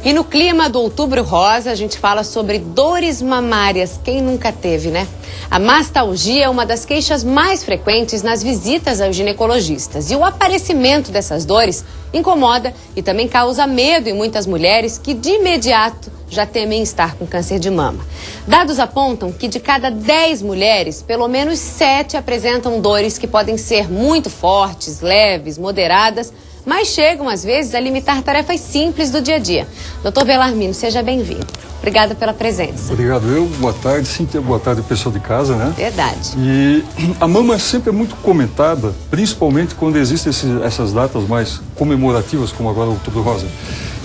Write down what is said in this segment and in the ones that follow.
E no clima do Outubro Rosa, a gente fala sobre dores mamárias. Quem nunca teve, né? A mastalgia é uma das queixas mais frequentes nas visitas aos ginecologistas. E o aparecimento dessas dores incomoda e também causa medo em muitas mulheres que de imediato já temem estar com câncer de mama. Dados apontam que de cada 10 mulheres, pelo menos 7 apresentam dores que podem ser muito fortes, leves, moderadas, mas chegam, às vezes, a limitar tarefas simples do dia a dia. Dr. Belarmino, seja bem-vindo. Obrigada pela presença. Obrigado eu. Boa tarde, Cíntia. Boa tarde, pessoal de casa, né? Verdade. E a mama sempre é muito comentada, principalmente quando existem essas datas mais comemorativas, como agora o Outubro Rosa.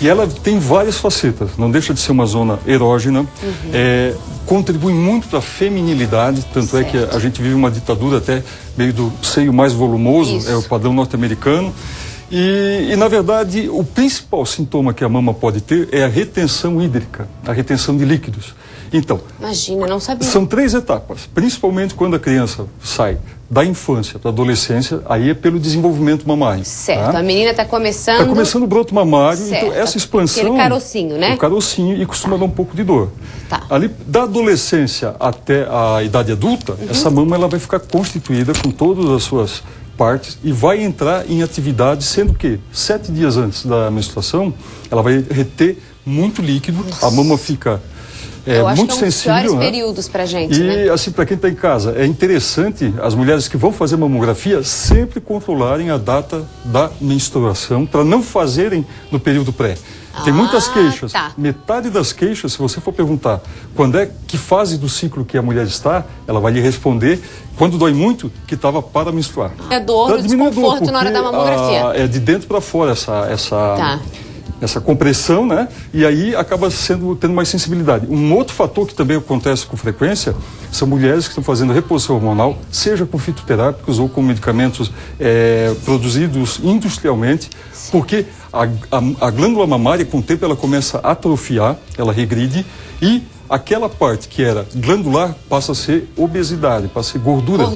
E ela tem várias facetas. Não deixa de ser uma zona erógena. Contribui muito para a feminilidade, tanto é que a gente vive uma ditadura até meio do seio mais volumoso, é o padrão norte-americano. E, na verdade, o principal sintoma que a mama pode ter é a retenção hídrica, a retenção de líquidos. Então, imagina, não sabia. São 3 etapas, principalmente quando a criança sai da infância para a adolescência, aí é pelo desenvolvimento mamário. Certo, tá? A menina está começando... Está começando o broto mamário, certo. Então essa expansão... Aquele carocinho, né? O carocinho, e costuma dar um pouco de dor. Tá. Ali, da adolescência até a idade adulta, essa mama ela vai ficar constituída com todas as suas partes e vai entrar em atividade, sendo que 7 dias antes da menstruação, ela vai reter muito líquido, a mama fica muito sensível. Os piores períodos pra gente, né? E assim, para quem está em casa, é interessante as mulheres que vão fazer mamografia sempre controlarem a data da menstruação, para não fazerem no período pré. Tem muitas queixas. Tá. Metade das queixas, se você for perguntar que fase do ciclo que a mulher está, ela vai lhe responder, quando dói muito, que estava para menstruar. É dor, desconforto na hora da mamografia. É de dentro para fora essa compressão, né? E aí acaba tendo mais sensibilidade. Um outro fator que também acontece com frequência são mulheres que estão fazendo reposição hormonal, seja com fitoterápicos ou com medicamentos produzidos industrialmente, porque a glândula mamária, com o tempo, ela começa a atrofiar, ela regride, e aquela parte que era glandular passa a ser obesidade, passa a ser gordura.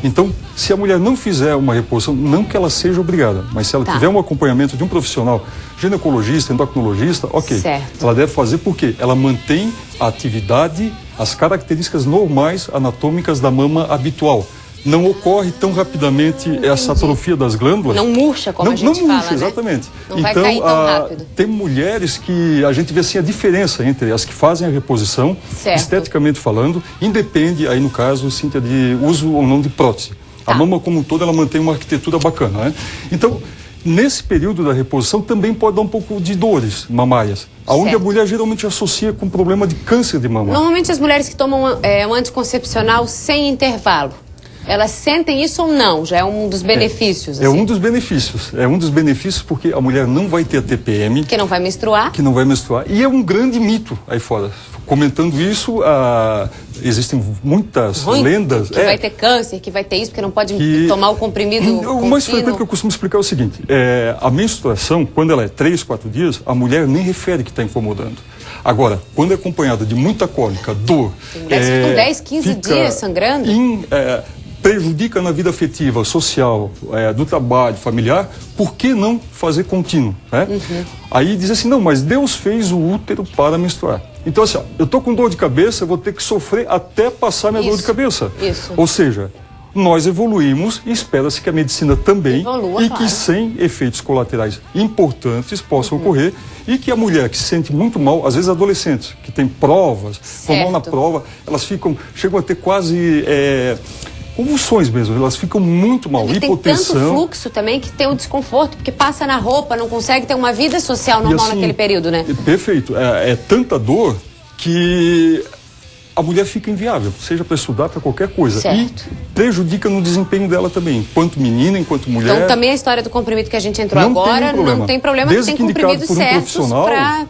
Então, se a mulher não fizer uma reposição, não que ela seja obrigada, mas se ela tiver um acompanhamento de um profissional, ginecologista, endocrinologista, ok. Certo. Ela deve fazer porque ela mantém a atividade, as características normais anatômicas da mama habitual. Não ocorre tão rapidamente essa atrofia das glândulas. Não murcha, como a gente fala, Não murcha, né? exatamente. Não vai cair tão rápido. Tem mulheres que a gente vê assim a diferença entre as que fazem a reposição, esteticamente falando, independe, aí no caso, Cíntia, de uso ou não de prótese. A mama como um todo, ela mantém uma arquitetura bacana, né? Então, nesse período da reposição também pode dar um pouco de dores mamárias, onde a mulher geralmente associa com problema de câncer de mama. Normalmente as mulheres que tomam um anticoncepcional sem intervalo, elas sentem isso ou não? Já é um dos benefícios? É um dos benefícios. É um dos benefícios porque a mulher não vai ter a TPM. Que não vai menstruar. Que não vai menstruar. E é um grande mito aí fora. Comentando isso, existem muitas lendas. Que vai ter câncer, que vai ter isso, porque não pode tomar o comprimido contínuo. O mais frequente que eu costumo explicar é o seguinte. A menstruação, quando ela é 3, 4 dias, a mulher nem refere que está incomodando. Agora, quando é acompanhada de muita cólica, dor... Tem mulheres que ficam 10, 15 dias sangrando. Prejudica na vida afetiva, social, do trabalho, familiar, por que não fazer contínuo? Né? Aí diz assim, não, mas Deus fez o útero para menstruar. Então assim, eu estou com dor de cabeça, eu vou ter que sofrer até passar minha dor de cabeça. Ou seja, nós evoluímos e espera-se que a medicina também, e que sem efeitos colaterais importantes possam ocorrer, e que a mulher que se sente muito mal, às vezes adolescentes, que tem provas, vão mal na prova, elas chegam a ter quase... convulsões mesmo, elas ficam muito mal, hipotensão. Tem tanto fluxo também que tem o desconforto, porque passa na roupa, não consegue ter uma vida social normal assim, naquele período, né? Perfeito, é tanta dor que a mulher fica inviável, seja para estudar, para qualquer coisa. Certo. E prejudica no desempenho dela também, enquanto menina, enquanto mulher. Então também a história do comprimido que a gente entrou agora, não tem problema, tem comprimidos certos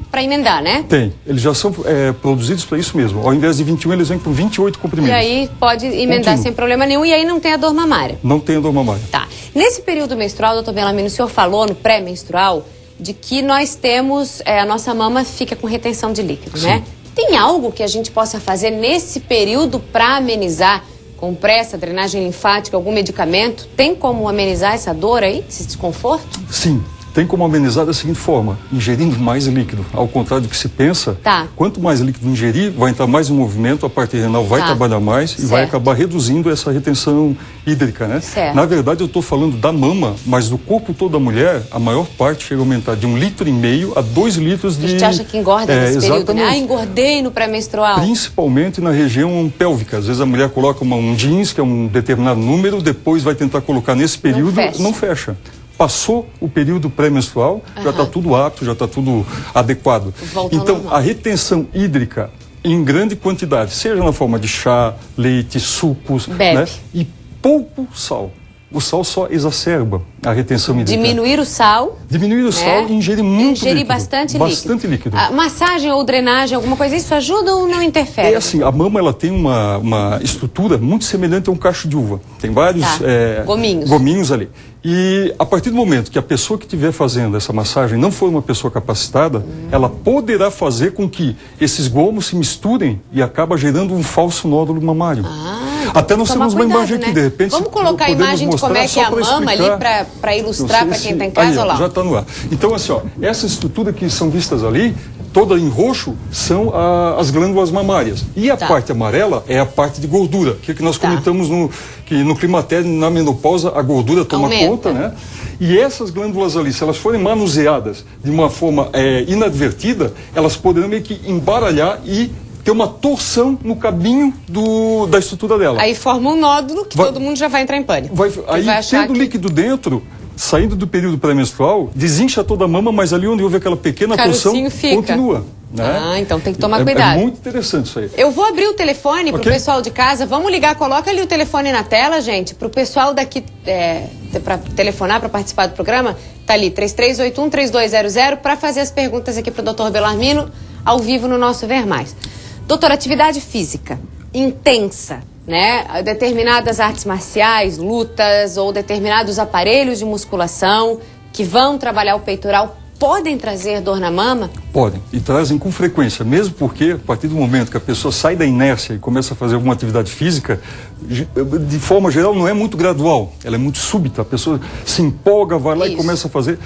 para emendar, né? Tem, eles já são produzidos para isso mesmo. Ao invés de 21, eles vêm com 28 comprimidos. E aí pode emendar sem problema nenhum, e aí não tem a dor mamária. Não tem a dor mamária. Tá. Nesse período menstrual, doutor Belarmino, o senhor falou no pré-menstrual de que nós temos, a nossa mama fica com retenção de líquido, né? Tem algo que a gente possa fazer nesse período para amenizar? Compressa, drenagem linfática, algum medicamento? Tem como amenizar essa dor aí, esse desconforto? Sim. tem como amenizar da seguinte forma: ingerindo mais líquido. Ao contrário do que se pensa, quanto mais líquido ingerir, vai entrar mais em movimento, a parte renal vai trabalhar mais e vai acabar reduzindo essa retenção hídrica, né? Na verdade, eu estou falando da mama, mas do corpo todo da mulher, a maior parte chega a aumentar de 1,5 litro a 2 litros de... A gente acha que engorda nesse período, né? Ah, engordei no pré-menstrual. Principalmente na região pélvica. Às vezes a mulher coloca um jeans, que é um determinado número, depois vai tentar colocar nesse período, não fecha. Passou o período pré-menstrual, já está tudo apto, já está tudo adequado. Então, a retenção hídrica em grande quantidade, seja na forma de chá, leite, sucos, né? E pouco sal. O sal só exacerba a retenção hídrica. Diminuir o sal. Diminuir o sal e ingerir muito líquido. Bastante líquido. A massagem ou drenagem, alguma coisa, isso ajuda ou não interfere? É assim, a mama ela tem uma estrutura muito semelhante a um cacho de uva. Tem vários gominhos ali. E a partir do momento que a pessoa que estiver fazendo essa massagem não for uma pessoa capacitada, ela poderá fazer com que esses gomos se misturem e acaba gerando um falso nódulo mamário. Até nós temos uma imagem aqui, de repente. Vamos colocar a imagem de como é que é a mama ali para ilustrar para quem está em casa, já está no ar. Então, assim, ó, essa estrutura que são vistas ali, toda em roxo, são as glândulas mamárias. E a parte amarela é a parte de gordura, que nós comentamos que no climatério, na menopausa, a gordura toma conta, né? E essas glândulas ali, se elas forem manuseadas de uma forma inadvertida, elas poderão meio que embaralhar e ter uma torção no cabinho da estrutura dela. Aí forma um nódulo que todo mundo já vai entrar em pânico. Aí, tendo líquido dentro, saindo do período pré-menstrual, desincha toda a mama, mas ali onde houve aquela pequena torção, continua. Né? Então tem que tomar cuidado. É muito interessante isso aí. Eu vou abrir o telefone para o pessoal de casa. Vamos ligar, coloca ali o telefone na tela, gente, para o pessoal daqui para telefonar, para participar do programa. Tá ali, 3381-3200, para fazer as perguntas aqui para o Dr. Bellarmino, ao vivo no nosso Ver Mais. Doutor, atividade física intensa, né? Determinadas artes marciais, lutas ou determinados aparelhos de musculação que vão trabalhar o peitoral podem trazer dor na mama? Podem, e trazem com frequência, mesmo porque a partir do momento que a pessoa sai da inércia e começa a fazer alguma atividade física, de forma geral não é muito gradual, ela é muito súbita, a pessoa se empolga, vai lá e começa a fazer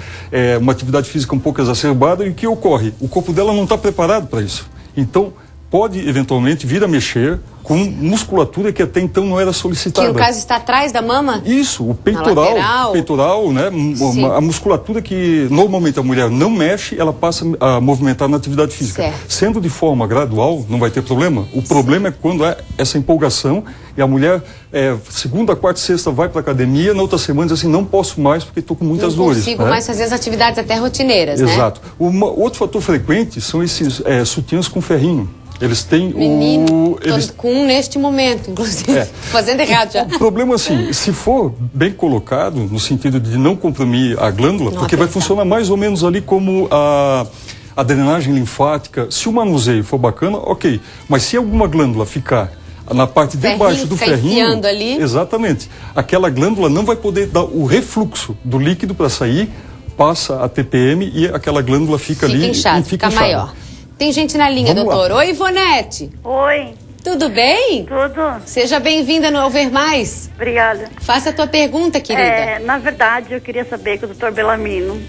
uma atividade física um pouco exacerbada, e o que ocorre? O corpo dela não está preparado para isso. Então, pode eventualmente vir a mexer com musculatura que até então não era solicitada. Que no caso está atrás da mama? Isso, o peitoral, né? A musculatura que normalmente a mulher não mexe, ela passa a movimentar na atividade física. Sendo de forma gradual, não vai ter problema. O problema é quando é essa empolgação e a mulher, segunda, quarta e sexta vai para a academia, na outra semana diz assim, não posso mais porque estou com muitas dores. Não consigo mais fazer as atividades até rotineiras, né? Exato. Outro fator frequente são esses sutiãs com ferrinho. Eles têm com um neste momento, inclusive, fazendo errado já. O problema, assim, se for bem colocado, no sentido de não comprimir a glândula, porque vai funcionar mais ou menos ali como a drenagem linfática. Se o manuseio for bacana, ok. Mas se alguma glândula ficar na parte de baixo do ferrinho, ali. Exatamente, aquela glândula não vai poder dar o refluxo do líquido para sair, passa a TPM e aquela glândula fica ali inchado, e fica maior. Tem gente na linha, doutor. Oi, Ivonete. Oi. Tudo bem? Tudo. Seja bem-vinda no Ver Mais. Obrigada. Faça a tua pergunta, querida. Na verdade, eu queria saber com o doutor Bellarmino.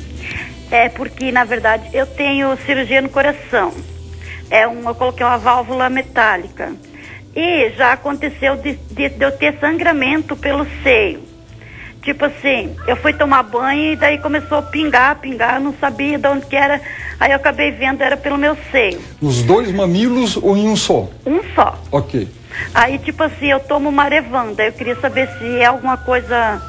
Porque, na verdade, eu tenho cirurgia no coração. Eu coloquei uma válvula metálica. E já aconteceu de eu ter sangramento pelo seio. Tipo assim, eu fui tomar banho e daí começou a pingar, eu não sabia de onde que era. Aí eu acabei vendo, era pelo meu seio. Nos dois mamilos ou em um só? Um só. Ok. Aí, tipo assim, eu tomo Marevanda. Eu queria saber se é alguma coisa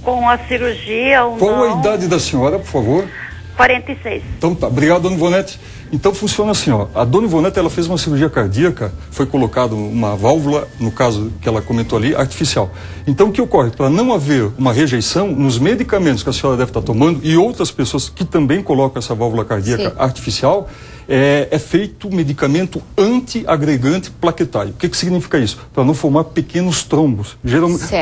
com a cirurgia ou não. Qual a idade da senhora, por favor? 46. Então tá, obrigado, dona Ivonete. Então funciona assim, ó. A dona Ivonete, ela fez uma cirurgia cardíaca, foi colocada uma válvula, no caso que ela comentou ali, artificial. Então o que ocorre? Para não haver uma rejeição nos medicamentos que a senhora deve estar tomando e outras pessoas que também colocam essa válvula cardíaca artificial, é feito medicamento antiagregante plaquetário. O que significa isso? Para não formar pequenos trombos.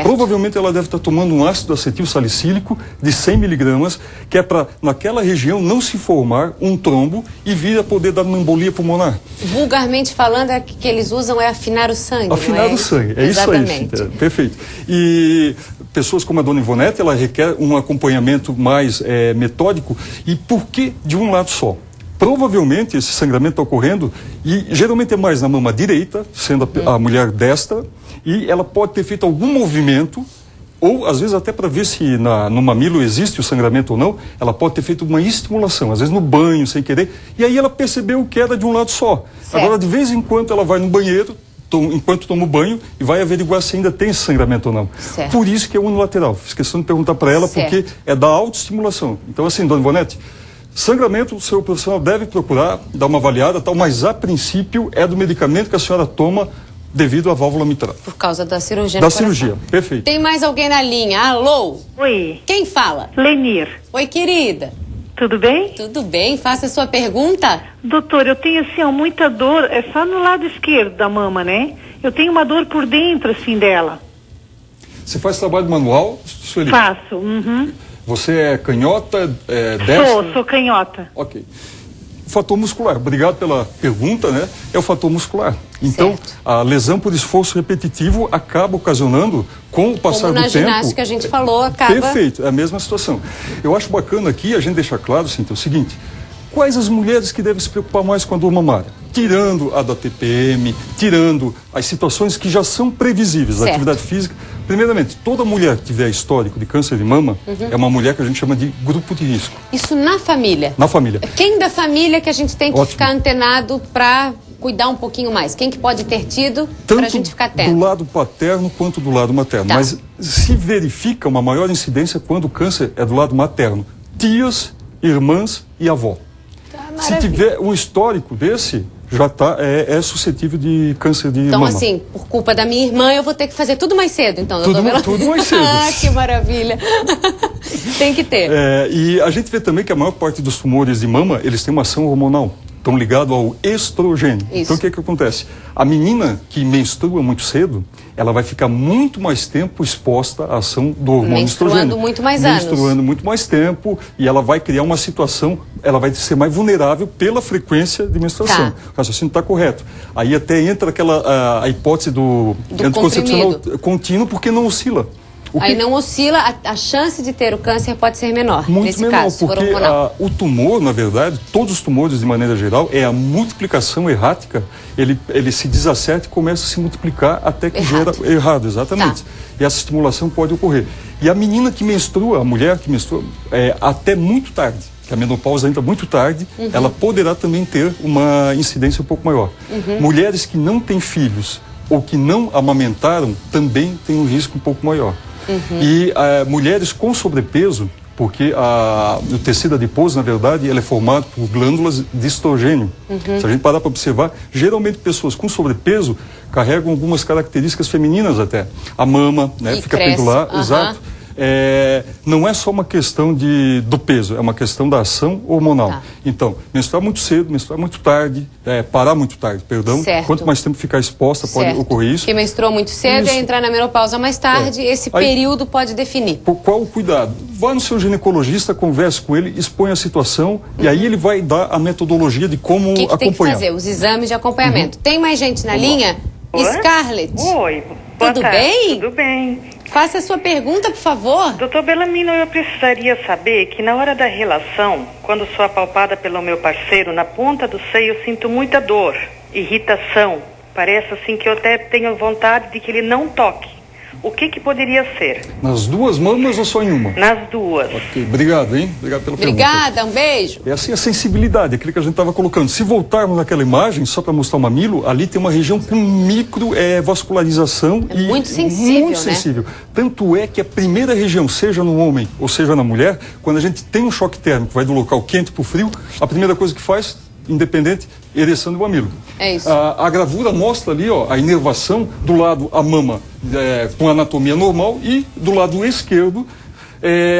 Provavelmente ela deve estar tomando um ácido acetil salicílico de 100 miligramas, que é para, naquela região, não se formar um trombo e vir a poder dar uma embolia pulmonar. Vulgarmente falando, é que eles usam é afinar o sangue. Afinar o sangue, é Exatamente. Isso aí. Perfeito. E pessoas como a dona Ivonete, ela requer um acompanhamento mais metódico. E por que de um lado só? Provavelmente esse sangramento está ocorrendo e geralmente é mais na mama direita, sendo a mulher destra, e ela pode ter feito algum movimento, ou às vezes até para ver se no mamilo existe o sangramento ou não, ela pode ter feito uma estimulação, às vezes no banho, sem querer, e aí ela percebeu que era de um lado só. Certo. Agora, de vez em quando, ela vai no banheiro, enquanto toma o banho, e vai averiguar se ainda tem esse sangramento ou não. Certo. Por isso que é unilateral. Fiz questão de perguntar para ela, porque é da autoestimulação. Então, assim, dona Ivonete, sangramento, o seu profissional deve procurar dar uma avaliada, tal, mas a princípio é do medicamento que a senhora toma devido à válvula mitral. Por causa da cirurgia. Da cirurgia, perfeito. Tem mais alguém na linha? Alô? Oi. Quem fala? Lenir. Oi, querida. Tudo bem? Tudo bem, faça a sua pergunta. Doutor, eu tenho assim, muita dor, é só no lado esquerdo da mama, né? Eu tenho uma dor por dentro, assim, dela. Você faz trabalho manual, Sueli? Faço, uhum. Você é canhota, destra? Sou canhota. Ok. Fator muscular, obrigado pela pergunta, né? É o fator muscular. Então, a lesão por esforço repetitivo acaba ocasionando, com o passar do tempo... Como na ginástica a gente falou, acaba... Perfeito, é a mesma situação. Eu acho bacana aqui a gente deixar claro, assim, então, é o seguinte: quais as mulheres que devem se preocupar mais com a dor mamária? Tirando a da TPM, tirando as situações que já são previsíveis da atividade física. Primeiramente, toda mulher que tiver histórico de câncer de mama é uma mulher que a gente chama de grupo de risco. Isso na família? Na família. Quem da família que a gente tem que ficar antenado para cuidar um pouquinho mais? Quem que pode ter tido para a gente ficar atento? Do lado paterno quanto do lado materno. Tá. Mas se verifica uma maior incidência quando o câncer é do lado materno. Tias, irmãs e avó. Tá, se tiver um histórico desse, já é suscetível de câncer de mama. Então, assim, por culpa da minha irmã, eu vou ter que fazer tudo mais cedo, então. Tudo mais cedo. Ah, que maravilha. Tem que ter. E a gente vê também que a maior parte dos tumores de mama, eles têm uma ação hormonal. Estão ligados ao estrogênio. Isso. Então, o que acontece? A menina que menstrua muito cedo, ela vai ficar muito mais tempo exposta à ação do hormônio estrogênio. Menstruando muito mais anos. Menstruando muito mais tempo, e ela vai criar uma situação, ela vai ser mais vulnerável pela frequência de menstruação. O raciocínio está correto. Aí até entra a hipótese do anticoncepcional contínuo, porque não oscila. Aí não oscila, a chance de ter o câncer pode ser menor. Muito nesse menor, caso, porque o tumor, na verdade, todos os tumores de maneira geral, é a multiplicação errática, ele se desacerta e começa a se multiplicar até que gera errado, exatamente. Tá. E essa estimulação pode ocorrer. E a menina que menstrua, a mulher que menstrua, até muito tarde, que a menopausa entra muito tarde, ela poderá também ter uma incidência um pouco maior. Mulheres que não têm filhos ou que não amamentaram também têm um risco um pouco maior. E mulheres com sobrepeso, porque o tecido adiposo, na verdade, ele é formado por glândulas de estrogênio. Se a gente parar para observar, geralmente pessoas com sobrepeso carregam algumas características femininas até. A mama, né, fica pendular, exato. Não é só uma questão do peso, é uma questão da ação hormonal. Tá. Então, menstruar muito cedo, menstruar muito tarde, parar muito tarde, perdão. Certo. Quanto mais tempo ficar exposta, pode ocorrer isso. Quem menstruou muito cedo e entrar na menopausa mais tarde, esse período pode definir. Qual o cuidado? Vá no seu ginecologista, converse com ele, expõe a situação e aí ele vai dar a metodologia de como acompanhar. Tem que fazer? Os exames de acompanhamento. Tem mais gente na linha? Oi? Scarlett. Oi. Tudo bem? Tudo bem. Faça a sua pergunta, por favor. Doutor Bellamino, eu precisaria saber que na hora da relação, quando sou apalpada pelo meu parceiro, na ponta do seio eu sinto muita dor, irritação. Parece assim que eu até tenho vontade de que ele não toque. O que poderia ser? Nas duas mamas ou só em uma? Nas duas. Ok, obrigado, hein? Obrigado pela pergunta. Obrigada, um beijo. É assim a sensibilidade, aquilo que a gente estava colocando. Se voltarmos naquela imagem, só para mostrar o mamilo, ali tem uma região com micro vascularização. Muito sensível, muito sensível. Tanto é que a primeira região, seja no homem ou seja na mulher, quando a gente tem um choque térmico, vai do local quente para o frio, a primeira coisa que faz, independente, ereção do mamilo. É isso. A gravura mostra ali, a inervação do lado a mama com anatomia normal e do lado esquerdo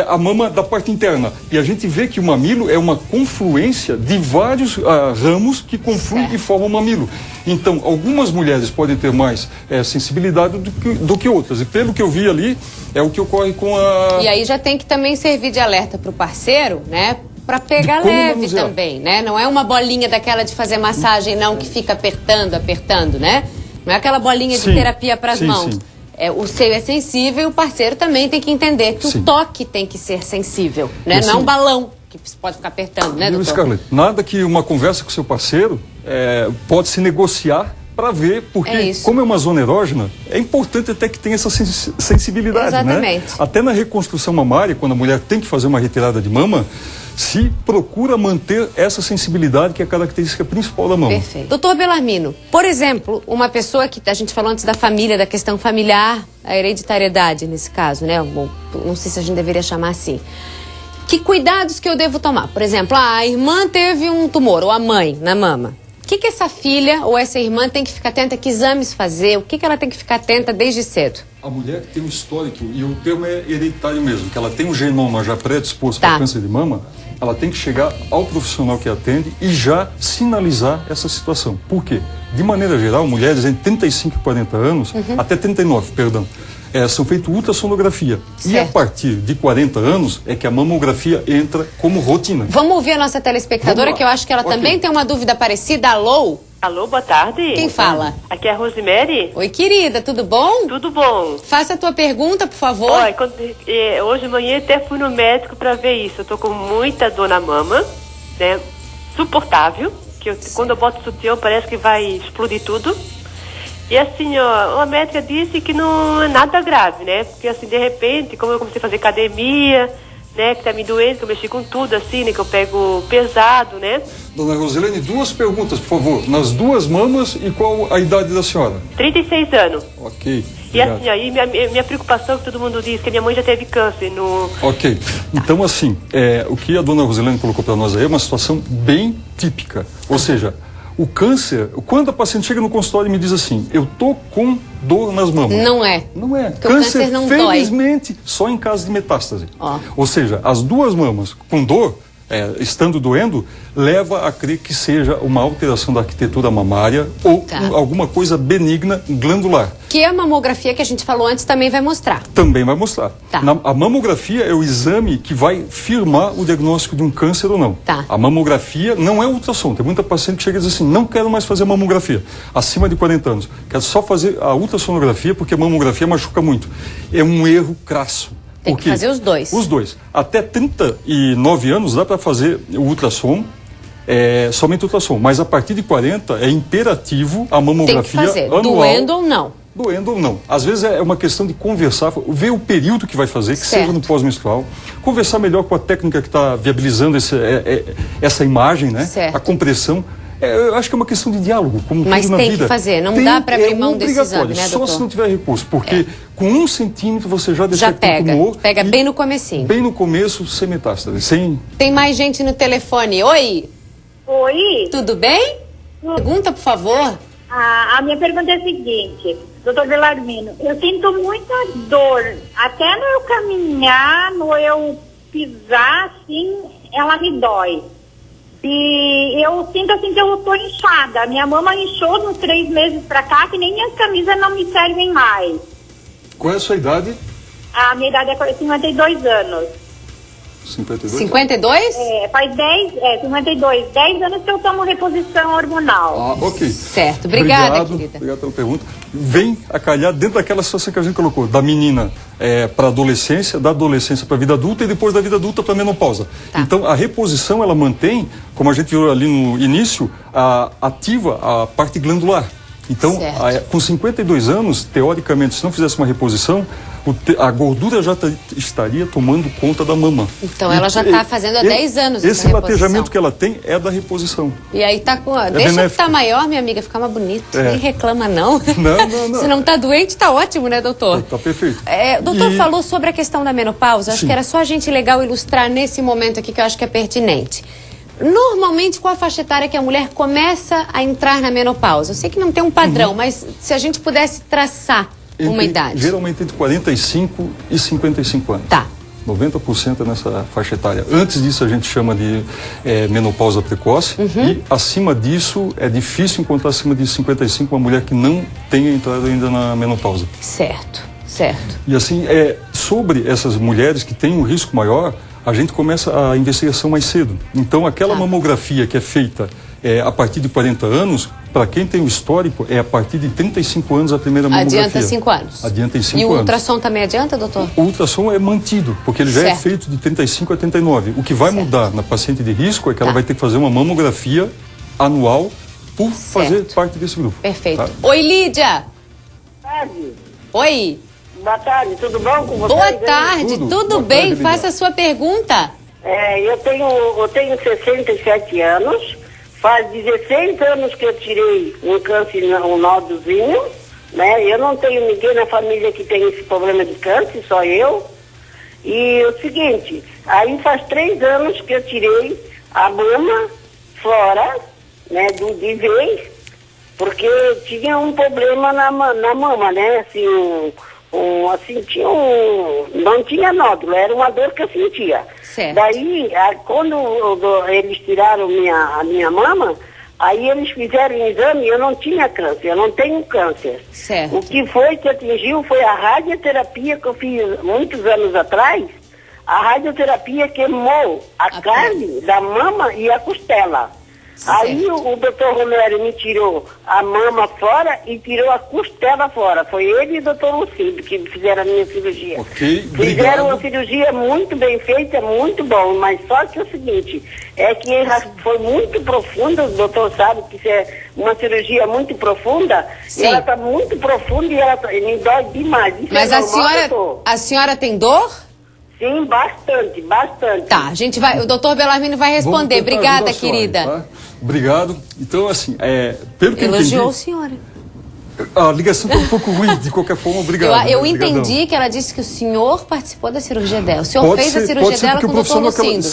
a mama da parte interna. E a gente vê que o mamilo é uma confluência de vários ramos que confluem e formam o mamilo. Então, algumas mulheres podem ter mais sensibilidade do que outras. E pelo que eu vi ali, é o que ocorre com a... E aí já tem que também servir de alerta para o parceiro, né? Para pegar leve também, né? Não é uma bolinha daquela de fazer massagem, não, que fica apertando, né? Não é aquela bolinha de terapia para as mãos. Sim. O seio é sensível e o parceiro também tem que entender que o toque tem que ser sensível, né? Não é um balão que pode ficar apertando, né, doutor? Scarlett, nada que uma conversa com o seu parceiro pode se negociar para ver, porque como é uma zona erógena, é importante até que tenha essa sensibilidade, exatamente, né? Até na reconstrução mamária, quando a mulher tem que fazer uma retirada de mama, se procura manter essa sensibilidade que é a característica principal da mama. Perfeito. Doutor Bellarmino, por exemplo, uma pessoa que a gente falou antes da família, da questão familiar, a hereditariedade nesse caso, né? Bom, não sei se a gente deveria chamar assim. Que cuidados que eu devo tomar? Por exemplo, a irmã teve um tumor, ou a mãe, na mama. O que essa filha ou essa irmã tem que ficar atenta? Que exames fazer? O que ela tem que ficar atenta desde cedo? A mulher que tem um histórico, e o termo é hereditário mesmo, que ela tem um genoma já predisposto para câncer de mama, ela tem que chegar ao profissional que atende e já sinalizar essa situação. Por quê? De maneira geral, mulheres entre 35 e 40 anos, até 39, perdão, são feitas ultrassonografia. Certo. E a partir de 40 anos é que a mamografia entra como rotina. Vamos ouvir a nossa telespectadora, que eu acho que ela também tem uma dúvida parecida. Alô? Alô, boa tarde. Quem fala? Aqui é a Rosemary. Oi, querida, tudo bom? Tudo bom. Faça a tua pergunta, por favor. Olha, hoje de manhã até fui no médico para ver isso. Eu tô com muita dor na mama, né? Suportável, que quando eu boto sutiã parece que vai explodir tudo. E assim, ó, a médica disse que não é nada grave, né? Porque assim, de repente, como eu comecei a fazer academia, né, que tá me doendo, que eu mexi com tudo, assim, né, que eu pego pesado, né? Dona Rosilene, duas perguntas, por favor. Nas duas mamas e qual a idade da senhora? 36 anos. Ok. E assim, aí minha preocupação, que todo mundo diz, que minha mãe já teve câncer no... Ok. Então, assim, o que a dona Rosilene colocou para nós aí é uma situação bem típica. Ou seja, o câncer, quando a paciente chega no consultório e me diz assim, eu tô com dor nas mamas. Não é. Não é. Porque câncer não felizmente, dói. Só em caso de metástase. Ou seja, as duas mamas com dor, estando doendo, leva a crer que seja uma alteração da arquitetura mamária ou alguma coisa benigna glandular. Que a mamografia que a gente falou antes também vai mostrar. Também vai mostrar. A mamografia é o exame que vai firmar o diagnóstico de um câncer ou não. A mamografia não é ultrassom. Tem muita paciente que chega e diz assim, não quero mais fazer mamografia. Acima de 40 anos. Quero só fazer a ultrassonografia porque a mamografia machuca muito. É um erro crasso. Tem que fazer os dois. Os dois. Até 39 anos dá para fazer o ultrassom, somente ultrassom. Mas a partir de 40 é imperativo a mamografia tem que fazer, anual. doendo ou não. Doendo ou não. Às vezes é uma questão de conversar, ver o período que vai fazer, que seja no pós-menstrual, conversar melhor com a técnica que está viabilizando essa imagem, né? Certo. A compressão. Eu acho que é uma questão de diálogo, como mas tudo na vida. Mas tem que fazer, não dá para abrir mão desse exame, né, doutor? Só se não tiver recurso, porque com 1 centímetro você já detecta o tumor. Pega bem no comecinho. Bem no começo, sem metástase, sem... Tem mais gente no telefone. Oi? Oi? Tudo bem? Pergunta, por favor. A minha pergunta é a seguinte, doutor Bellarmino, eu sinto muita dor, até no eu caminhar, no eu pisar, assim, ela me dói. E eu sinto assim que eu tô inchada. Minha mama inchou nos 3 meses pra cá, que nem minhas camisas não me servem mais. Qual é a sua idade? A minha idade é 52 anos. 52? 52? Faz 52. 10 anos que eu tomo reposição hormonal. Ok. Certo, obrigada, querida. Obrigado pela pergunta. Vem a calhar dentro daquela situação que a gente colocou, da menina para adolescência, da adolescência para a vida adulta e depois da vida adulta para a menopausa. Então, a reposição, ela mantém, como a gente viu ali no início, ativa a parte glandular. Então, com 52 anos, teoricamente, se não fizesse uma reposição, a gordura já estaria tomando conta da mama. Então, ela já está fazendo há 10 anos essa Esse latejamento que ela tem é da reposição. E aí tá com... Deixa que tá maior, minha amiga, ficar mais bonito. Nem reclama, não. Não. Se não tá doente, tá ótimo, né, doutor? Tá perfeito. O doutor falou sobre a questão da menopausa. Acho que era só a gente legal ilustrar nesse momento aqui, que eu acho que é pertinente. Normalmente, qual a faixa etária que a mulher começa a entrar na menopausa? Eu sei que não tem um padrão, mas se a gente pudesse traçar uma idade. Geralmente entre 45 e 55 anos. Tá. 90% é nessa faixa etária. Antes disso a gente chama de menopausa precoce e acima disso é difícil encontrar acima de 55 uma mulher que não tenha entrado ainda na menopausa. Certo. E assim, sobre essas mulheres que têm um risco maior, a gente começa a investigação mais cedo. Então aquela mamografia que é feita a partir de 40 anos, para quem tem o histórico, é a partir de 35 anos a primeira mamografia. Adianta 5 anos. Adianta em 5 anos. E o ultrassom também adianta, doutor? O ultrassom é mantido, porque ele já é feito de 35 a 39. O que vai mudar na paciente de risco é que ela vai ter que fazer uma mamografia anual por fazer parte desse grupo. Perfeito. Tá? Oi, Lídia. Boa tarde. Oi. Boa tarde, tudo bom com você? Boa tarde, tudo bem? Tarde, faça a sua pergunta. Eu tenho 67 anos, faz 16 anos que eu tirei um câncer, um nódulozinho, né? Eu não tenho ninguém na família que tem esse problema de câncer, só eu. E o seguinte, aí faz 3 anos que eu tirei a mama fora, né, de vez, porque tinha um problema na mama, né? Não tinha nódulo, era uma dor que eu sentia. Certo. Daí, quando eles tiraram a minha mama, aí eles fizeram um exame e eu não tinha câncer, eu não tenho câncer. Certo. O que foi que atingiu foi a radioterapia que eu fiz muitos anos atrás. A radioterapia queimou a carne da mama e a costela. Aí o doutor Romero me tirou a mama fora e tirou a costela fora. Foi ele e o doutor Lucido que fizeram a minha cirurgia. Fizeram uma cirurgia muito bem feita, muito bom, mas só que é o seguinte, é que foi muito profunda, o doutor sabe que isso é uma cirurgia muito profunda, e ela está muito profunda e ela me dói demais. Isso mas a senhora tem dor? Sim, bastante. Tá, a gente vai, o doutor Belarmino vai responder. Obrigada, querida. Tá? Obrigado. Então, assim, pelo que eu entendi... Elogiou a senhora. A ligação está um pouco ruim, de qualquer forma, obrigado. Eu entendi que ela disse que o senhor participou da cirurgia dela. O senhor fez a cirurgia dela com o doutor Lucindo.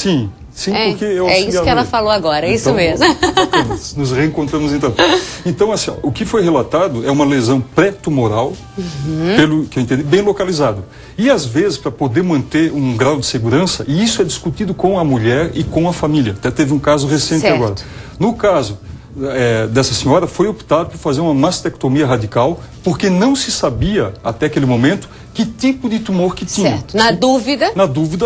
Sim, porque eu é isso que ela falou agora, é isso mesmo. Nos reencontramos então. Então, assim, o que foi relatado é uma lesão pré-tumoral, pelo que eu entendi, bem localizado. E às vezes, para poder manter um grau de segurança, e isso é discutido com a mulher e com a família. Até teve um caso recente agora. No caso dessa senhora, foi optado por fazer uma mastectomia radical, porque não se sabia, até aquele momento, que tipo de tumor que tinha. Certo. Na dúvida,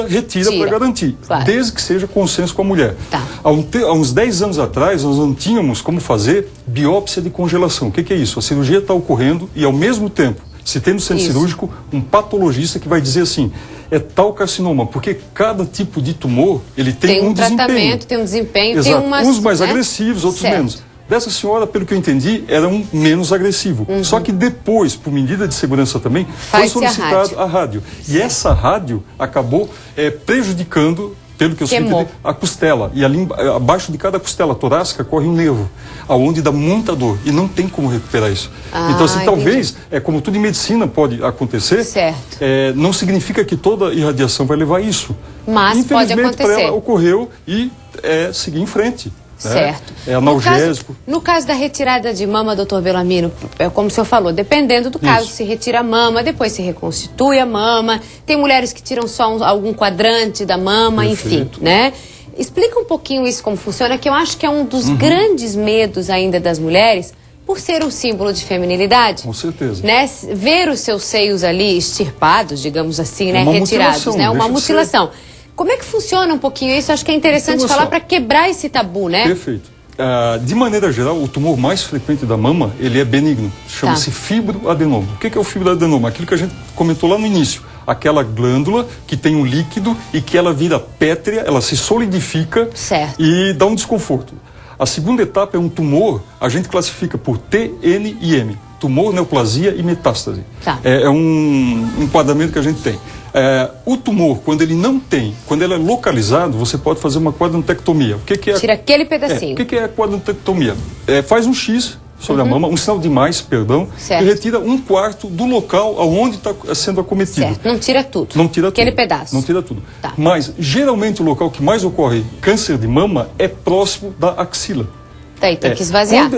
retira para garantir, desde que seja consenso com a mulher. Tá. Há uns 10 anos atrás, nós não tínhamos como fazer biópsia de congelação. O que é isso? A cirurgia está ocorrendo e, ao mesmo tempo, se tem no centro cirúrgico um patologista que vai dizer assim, é tal carcinoma, porque cada tipo de tumor, ele tem um tratamento, tem um desempenho, Exato. tem umas... Uns mais agressivos, outros menos. Dessa senhora, pelo que eu entendi, era um menos agressivo. Só que depois, por medida de segurança também, foi solicitado a rádio. E essa rádio acabou prejudicando, pelo que eu entendi, a costela. E ali abaixo de cada costela torácica corre um nervo, aonde dá muita dor. E não tem como recuperar isso. Então, assim, talvez, como tudo em medicina pode acontecer, não significa que toda irradiação vai levar a isso. Mas pode acontecer. Para ela ocorreu e seguir em frente. Certo. É analgésico. No caso da retirada de mama, doutor Belarmino, como o senhor falou, dependendo do caso, se retira a mama, depois se reconstitui a mama. Tem mulheres que tiram só algum quadrante da mama, enfim, né? Explica um pouquinho isso, como funciona, que eu acho que é um dos grandes medos ainda das mulheres, por ser um símbolo de feminilidade. Com certeza. Né? Ver os seus seios ali extirpados, digamos assim, né? Retirados, né? Uma mutilação. Como é que funciona um pouquinho isso? Acho que é interessante falar para quebrar esse tabu, né? Perfeito. De maneira geral, o tumor mais frequente da mama, ele é benigno. Chama-se fibroadenoma. O que é o fibroadenoma? Aquilo que a gente comentou lá no início. Aquela glândula que tem um líquido e que ela vira pétrea, ela se solidifica e dá um desconforto. A segunda etapa é um tumor, a gente classifica por T, N e M. Tumor, neoplasia e metástase. É um enquadramento que a gente tem. O tumor, quando ele não tem, quando ele é localizado, você pode fazer uma quadrantectomia. O que é? Tira aquele pedacinho. O que é a quadrantectomia? Faz um X sobre a mama, um sinal de mais, e retira 1/4 do local aonde está sendo acometido. Certo. Não tira tudo. Não tira aquele tudo. pedaço. Não tira tudo. Mas, geralmente, o local que mais ocorre câncer de mama é próximo da axila. Daí tem que esvaziar.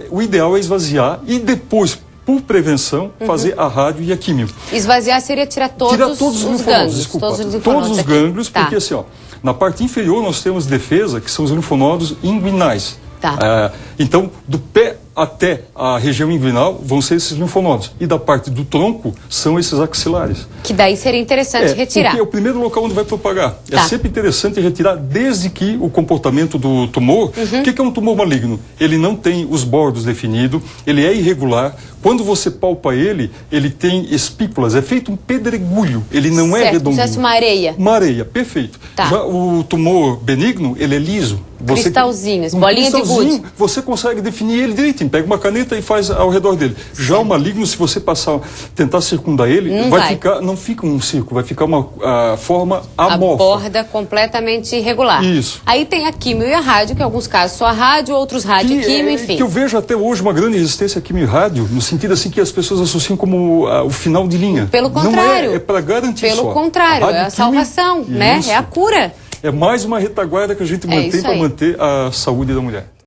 O ideal é esvaziar e depois, por prevenção, fazer a rádio e a químio. Esvaziar seria tirar todos os linfonodos, gânglios. desculpa. Todos os gânglios, tá. porque assim, ó, na parte inferior nós temos defesa, que são os linfonodos inguinais. Tá. Então, do pé até a região inguinal vão ser esses linfonodos. E da parte do tronco são esses axilares. Que daí seria interessante retirar. Porque é o primeiro local onde vai propagar. Tá. É sempre interessante retirar desde que o comportamento do tumor... O que é um tumor maligno? Ele não tem os bordos definidos, ele é irregular. Quando você palpa ele, ele tem espículas, é feito um pedregulho, ele não é redondinho. Certo, uma areia. Uma areia, perfeito. Tá. Já o tumor benigno, ele é liso. Cristalzinhos, bolinha de gude. Você consegue definir ele direitinho, pega uma caneta e faz ao redor dele. Já o maligno, se você tentar circundar ele, não fica um círculo, vai ficar uma forma amorfa. A borda completamente irregular. Isso. Aí tem a químio e a rádio, que em alguns casos só a rádio, outros rádio e químio, enfim. Que eu vejo até hoje uma grande resistência à químio e rádio, no sentido assim que as pessoas associam como o final de linha. Pelo contrário. Não é para garantir Pelo contrário, é a salvação, né? É a cura. É mais uma retaguarda que a gente mantém para manter a saúde da mulher.